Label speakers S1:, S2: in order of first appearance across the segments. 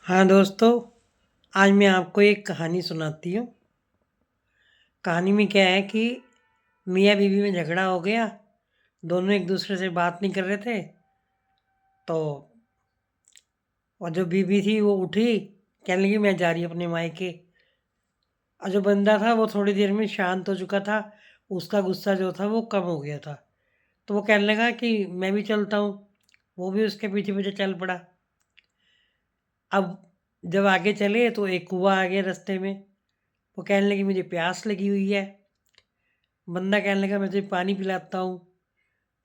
S1: हाँ दोस्तों, आज मैं आपको एक कहानी सुनाती हूँ। कहानी में क्या है कि मियाँ बीवी में झगड़ा हो गया। दोनों एक दूसरे से बात नहीं कर रहे थे। तो और जो बीवी थी वो उठी, कहने लगी मैं जा रही हूँ अपने मायके। और जो बंदा था वो थोड़ी देर में शांत हो चुका था। उसका गुस्सा जो था वो कम हो गया था। तो वो कहने लगा कि मैं भी चलता हूँ। वो भी उसके पीछे पीछे चल पड़ा। अब जब आगे चले तो एक कुआं आ गया रास्ते में। वो कहने लगी मुझे प्यास लगी हुई है। बंदा कहने लगा मैं तुझे पानी पिलाता हूँ।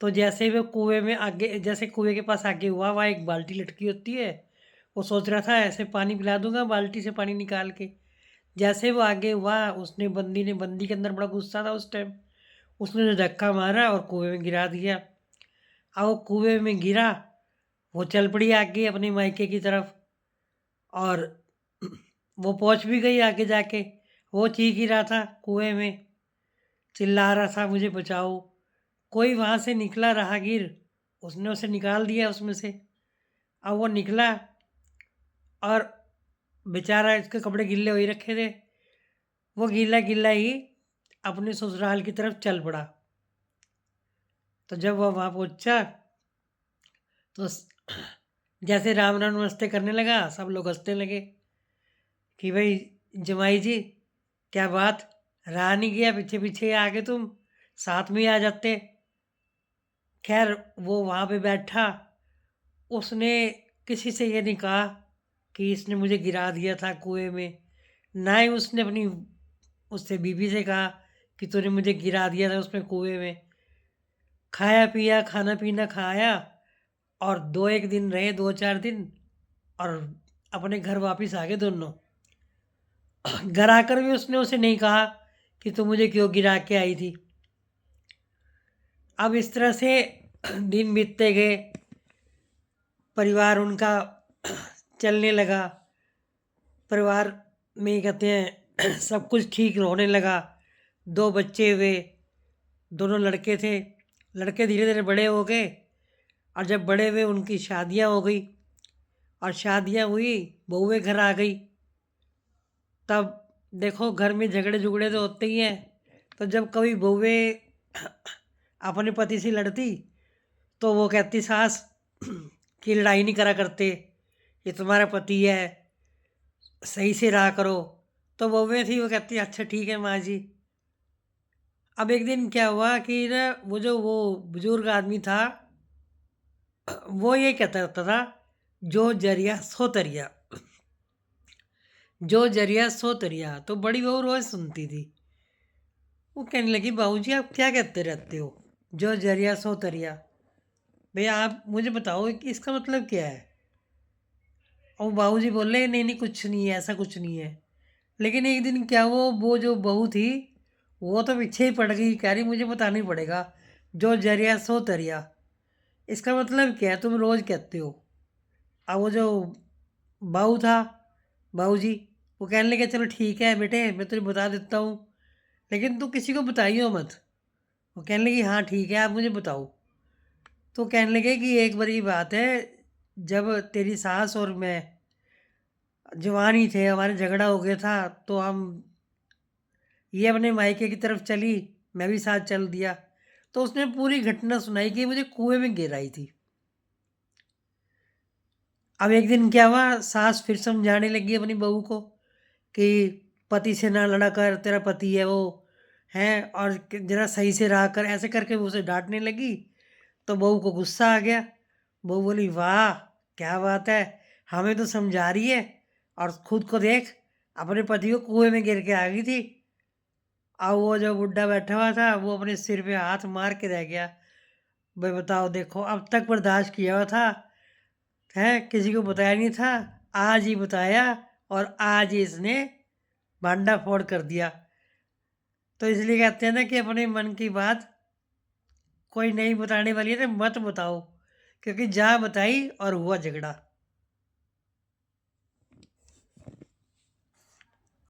S1: तो जैसे ही वो कुएँ में आगे, जैसे कुएँ के पास आगे हुआ, वहाँ एक बाल्टी लटकी होती है। वो सोच रहा था ऐसे पानी पिला दूँगा बाल्टी से पानी निकाल के। जैसे ही वो आगे हुआ, उसने बंदी के अंदर बड़ा गुस्सा था उस टाइम। उसने जो धक्का मारा और कुएँ में गिरा दिया। अब वो कुएँ में गिरा, वो चल पड़ी आगे अपने मायके की तरफ। और वो पहुँच भी गई आगे जाके। वो चीख ही रहा था कुएँ में, चिल्ला रहा था मुझे बचाओ। कोई वहाँ से निकला राहगीर, उसने उसे निकाल दिया उसमें से। अब वो निकला और बेचारा, इसके कपड़े गिल्ले हो ही रखे थे। वो गीला-गीला ही अपने ससुराल की तरफ चल पड़ा। तो जब वह वहाँ पहुँचा तो जैसे राम राम नमस्ते करने लगा, सब लोग हँसने लगे कि भाई जमाई जी, क्या बात, रहा नहीं गया, पीछे-पीछे आ गए तुम, साथ में ही आ जाते। खैर वो वहाँ पे बैठा, उसने किसी से ये नहीं कहा कि इसने मुझे गिरा दिया था कुएँ में। ना ही उसने अपनी उससे बीवी से कहा कि तूने मुझे गिरा दिया था उसमें कुएँ में। खाया-पिया, खाना-पीना खाया और 2-1 दिन रहे, 2-4 दिन, और अपने घर वापिस आ गए दोनों। घर आकर भी उसने उसे नहीं कहा कि तू मुझे क्यों गिरा के आई थी। अब इस तरह से दिन बीतते गए, परिवार उनका चलने लगा। परिवार में कहते हैं सब कुछ ठीक होने लगा। 2 बच्चे हुए, दोनों लड़के थे। लड़के धीरे-धीरे बड़े हो गए और जब बड़े हुए उनकी शादियाँ हो गई। और शादियाँ हुई, बहुएँ घर आ गई। तब देखो घर में झगड़े-झुगड़े तो होते ही हैं। तो जब कभी बहुएँ अपने पति से लड़ती तो वो कहती सास कि लड़ाई नहीं करा करते, ये तुम्हारा पति है, सही से रहा करो। तो बहुएँ थी, वो कहती अच्छा ठीक है माँ जी। अब एक दिन क्या हुआ कि ना वो बुजुर्ग आदमी था, वो ये कहता रहता था, जो जरिया सो तरिया, जो जरिया सो तरिया। तो बड़ी बहू रोज सुनती थी। वो कहने लगी बाबूजी आप क्या कहते रहते हो, जो जरिया सो तरिया। भैया आप मुझे बताओ कि इसका मतलब क्या है। और बाबूजी बोले नहीं नहीं कुछ नहीं है, ऐसा कुछ नहीं है। लेकिन एक दिन क्या, वो जो बहू थी वो तो पीछे ही पड़ गई, कह रही मुझे बताना ही पड़ेगा, जो जरिया सो तरिया इसका मतलब क्या है, तुम रोज कहते हो। अब वो जो बहू था, बहू जी, वो कहने लगे चलो ठीक है बेटे मैं तुझे बता देता हूँ, लेकिन तू किसी को बताइयो मत। वो कहने लगी हाँ ठीक है आप मुझे बताओ। तो कहने लगे कि एक बड़ी बात है, जब तेरी सास और मैं जवान ही थे, हमारे झगड़ा हो गया था, तो हम ये अपने मायके की तरफ चली, मैं भी साथ चल दिया। तो उसने पूरी घटना सुनाई कि मुझे कुएं में गिराई थी। अब एक दिन क्या हुआ, सास फिर समझाने लगी अपनी बहू को कि पति से ना लड़ा कर, तेरा पति है वो, है, और जरा सही से रहा कर, ऐसे करके वो उसे डांटने लगी। तो बहू को गुस्सा आ गया। बहू बोली वाह, क्या बात है, हमें तो समझा रही है और खुद को देख, अपने पति को कुएं में गिर के आ गई थी। अब वो जो बुड्ढा बैठा हुआ था वो अपने सिर पे हाथ मार के रह गया। भाई बताओ, देखो अब तक बर्दाश्त किया हुआ था, है, किसी को बताया नहीं था, आज ही बताया और आज ही इसने भांडा फोड़ कर दिया। तो इसलिए कहते हैं ना कि अपने मन की बात कोई नहीं बताने वाली है तो मत बताओ, क्योंकि जहाँ बताई और हुआ झगड़ा।